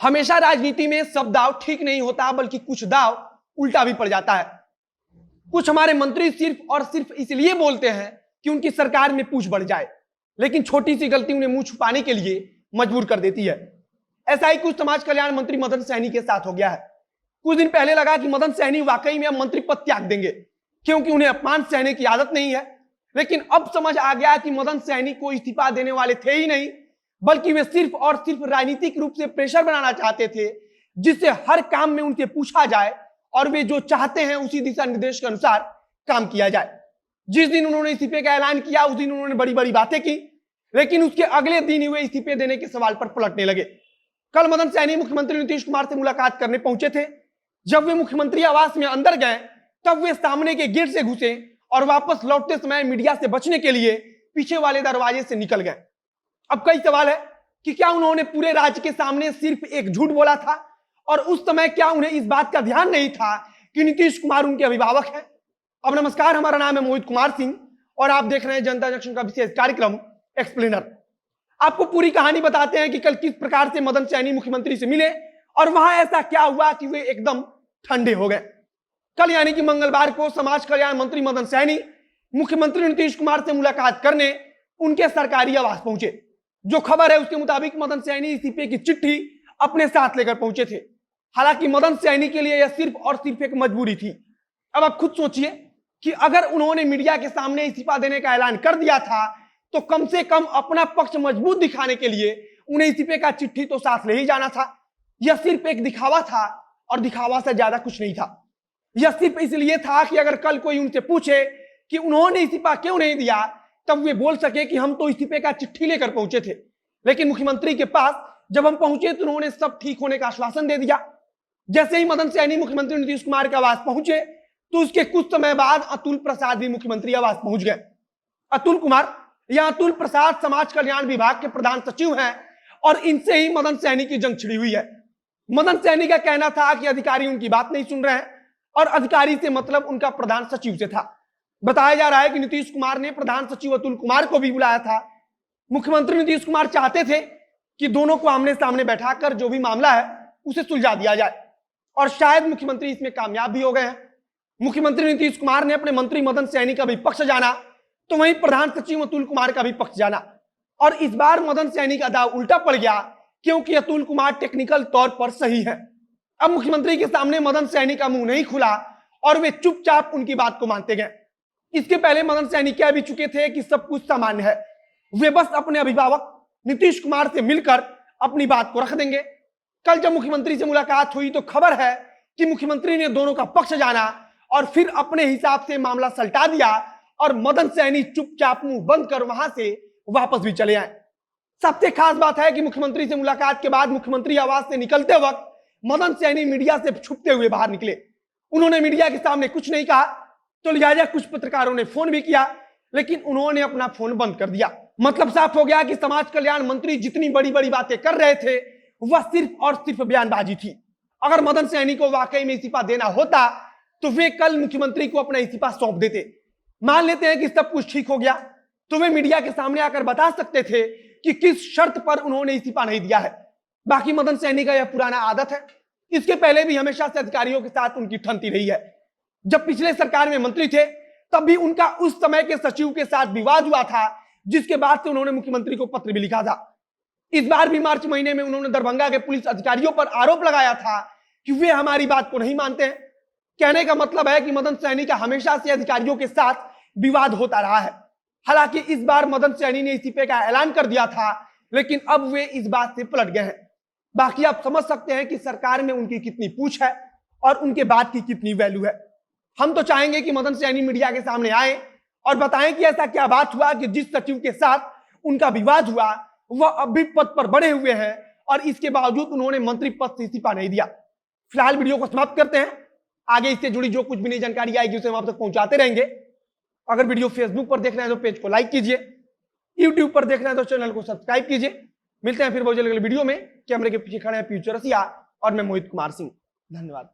हमेशा राजनीति में सब दाव ठीक नहीं होता, बल्कि कुछ दाव उल्टा भी पड़ जाता है। कुछ हमारे मंत्री सिर्फ और सिर्फ इसलिए बोलते हैं कि उनकी सरकार में पूछ बढ़ जाए, लेकिन छोटी सी गलती उन्हें मुंह छुपाने के लिए मजबूर कर देती है। ऐसा ही कुछ समाज कल्याण मंत्री मदन सहनी के साथ हो गया है। कुछ दिन पहले लगा कि मदन सहनी वाकई में अब मंत्री पद त्याग देंगे, क्योंकि उन्हें अपमान सहने की आदत नहीं है। लेकिन अब समझ आ गया कि मदन सहनी को इस्तीफा देने वाले थे ही नहीं, बल्कि वे सिर्फ और सिर्फ राजनीतिक रूप से प्रेशर बनाना चाहते थे, जिससे हर काम में उनसे पूछा जाए और वे जो चाहते हैं उसी दिशा निर्देश के अनुसार काम किया जाए। जिस दिन उन्होंने इस्तीफे का ऐलान किया उस दिन उन्होंने बड़ी बड़ी बातें की, लेकिन उसके अगले दिन ही वे इस्तीफे देने के सवाल पर पलटने लगे। कल मदन सहनी मुख्यमंत्री नीतीश कुमार से मुलाकात करने पहुंचे थे। जब वे मुख्यमंत्री आवास में अंदर गए तब वे सामने के गेट से घुसे और वापस लौटते समय मीडिया से बचने के लिए पीछे वाले दरवाजे से निकल गए। अब कई सवाल है कि क्या उन्होंने पूरे राज्य के सामने सिर्फ एक झूठ बोला था, और उस समय क्या उन्हें इस बात का ध्यान नहीं था कि नीतीश कुमार उनके अभिभावक हैं। अब नमस्कार, हमारा नाम है मोहित कुमार सिंह और आप देख रहे हैं जनता जंक्शन का विशेष कार्यक्रम एक्सप्लेनर। आपको पूरी कहानी बताते हैं कि कल किस प्रकार से मदन सहनी मुख्यमंत्री से मिले और वहां ऐसा क्या हुआ कि वे एकदम ठंडे हो गए। कल यानी कि मंगलवार को समाज कल्याण मंत्री मदन सहनी मुख्यमंत्री नीतीश कुमार से मुलाकात करने उनके सरकारी आवास पहुंचे। जो खबर है उसके मुताबिक मदन सहनी इस्तीफे की चिट्ठी अपने साथ लेकर पहुंचे थे। हालांकि मदन सहनी के लिए यह सिर्फ और सिर्फ एक मजबूरी थी। अब आप खुद सोचिए कि अगर उन्होंने मीडिया के सामने इस्तीफा देने का ऐलान कर दिया था तो कम से कम अपना पक्ष मजबूत दिखाने के लिए उन्हें इस्तीफे का चिट्ठी तो साथ ले ही जाना था। यह सिर्फ एक दिखावा था और दिखावा से ज्यादा कुछ नहीं था। यह सिर्फ इसलिए था कि अगर कल कोई उनसे पूछे कि उन्होंने इस्तीफा क्यों नहीं दिया, तब वे बोल सके कि हम तो इस्तीफे का चिट्ठी लेकर पहुंचे थे, लेकिन मुख्यमंत्री के पास जब हम पहुंचे तो उन्होंने सब ठीक होने का आश्वासन दे दिया। जैसे ही मदन सहनी मुख्यमंत्री नीतीश कुमार के आवास पहुंचे तो उसके कुछ समय बाद अतुल प्रसाद भी मुख्यमंत्री आवास पहुंच गए। अतुल कुमार या अतुल प्रसाद समाज कल्याण विभाग के प्रधान सचिव हैं और इनसे ही मदन सहनी की जंग छिड़ी हुई है। मदन सहनी का कहना था कि अधिकारी उनकी बात नहीं सुन रहे हैं और अधिकारी से मतलब उनका प्रधान सचिव से था। बताया जा रहा है कि नीतीश कुमार ने प्रधान सचिव अतुल कुमार को भी बुलाया था। मुख्यमंत्री नीतीश कुमार चाहते थे कि दोनों को आमने सामने बैठाकर जो भी मामला है उसे सुलझा दिया जाए, और शायद मुख्यमंत्री इसमें कामयाब भी हो गए हैं। मुख्यमंत्री नीतीश कुमार ने अपने मंत्री मदन सहनी का भी पक्ष जाना तो वहीं प्रधान सचिव अतुल कुमार का भी पक्ष जाना, और इस बार मदन सहनी का दाव उल्टा पड़ गया क्योंकि अतुल कुमार टेक्निकल तौर पर सही है। अब मुख्यमंत्री के सामने मदन सहनी का मुंह नहीं खुला और वे चुपचाप उनकी बात को मानते गए। इसके पहले मदन सहनी कह भी चुके थे कि सब कुछ सामान्य है, वे बस अपने अभिभावक नीतीश कुमार से मिलकर अपनी बात को रख देंगे। कल जब मुख्यमंत्री से मुलाकात हुई तो खबर है कि मुख्यमंत्री ने दोनों का पक्ष जाना और फिर अपने हिसाब से मामला सलटा दिया और मदन सहनी चुपचाप मुंह बंद कर वहां से वापस भी चले आए। सबसे खास बात है कि मुख्यमंत्री से मुलाकात के बाद मुख्यमंत्री आवास से निकलते वक्त मदन सहनी मीडिया से छुपते हुए बाहर निकले। उन्होंने मीडिया के सामने कुछ नहीं कहा तो लिहाजा कुछ पत्रकारों ने फोन भी किया, लेकिन उन्होंने अपना फोन बंद कर दिया। मतलब साफ हो गया कि समाज कल्याण मंत्री जितनी बड़ी बड़ी बातें कर रहे थे वह सिर्फ और सिर्फ बयानबाजी थी। अगर मदन सहनी को वाकई में इस्तीफा देना होता तो वे कल मुख्यमंत्री को अपना इस्तीफा सौंप देते। मान लेते हैं कि सब कुछ ठीक हो गया तो वे मीडिया के सामने आकर बता सकते थे कि किस शर्त पर उन्होंने इस्तीफा नहीं दिया है। बाकी मदन सहनी का यह पुराना आदत है, इसके पहले भी हमेशा से अधिकारियों के साथ उनकी ठनती रही है। जब पिछले सरकार में मंत्री थे तब भी उनका उस समय के सचिव के साथ विवाद हुआ था, जिसके बाद से उन्होंने मुख्यमंत्री को पत्र भी लिखा था। इस बार भी मार्च महीने में उन्होंने दरभंगा के पुलिस अधिकारियों पर आरोप लगाया था कि वे हमारी बात को नहीं मानते हैं। कहने का मतलब है कि मदन सहनी का हमेशा से अधिकारियों के साथ विवाद होता रहा है। हालांकि इस बार मदन सहनी ने इस्तीफे का ऐलान कर दिया था, लेकिन अब वे इस बात से पलट गए हैं। बाकी आप समझ सकते हैं कि सरकार में उनकी कितनी पूछ है और उनके बात की कितनी वैल्यू है। हम तो चाहेंगे कि मदन सहनी मीडिया के सामने आए और बताएं कि ऐसा क्या बात हुआ कि जिस सचिव के साथ उनका विवाद हुआ वह अब भी पद पर बने हुए हैं और इसके बावजूद उन्होंने मंत्री पद से इस्तीफा नहीं दिया। फिलहाल वीडियो को समाप्त करते हैं। आगे इससे जुड़ी जो कुछ भी नई जानकारी आएगी उसे हम आप तक पहुंचाते रहेंगे। अगर वीडियो फेसबुक पर देख रहे हैं तो पेज को लाइक कीजिए, यूट्यूब पर देख रहे हैं तो चैनल को सब्सक्राइब कीजिए। मिलते हैं फिर बहुत जल्द अगले वीडियो में। कैमरे के पीछे खड़े हैं फ्यूचर रसिया और मैं मोहित कुमार सिंह। धन्यवाद।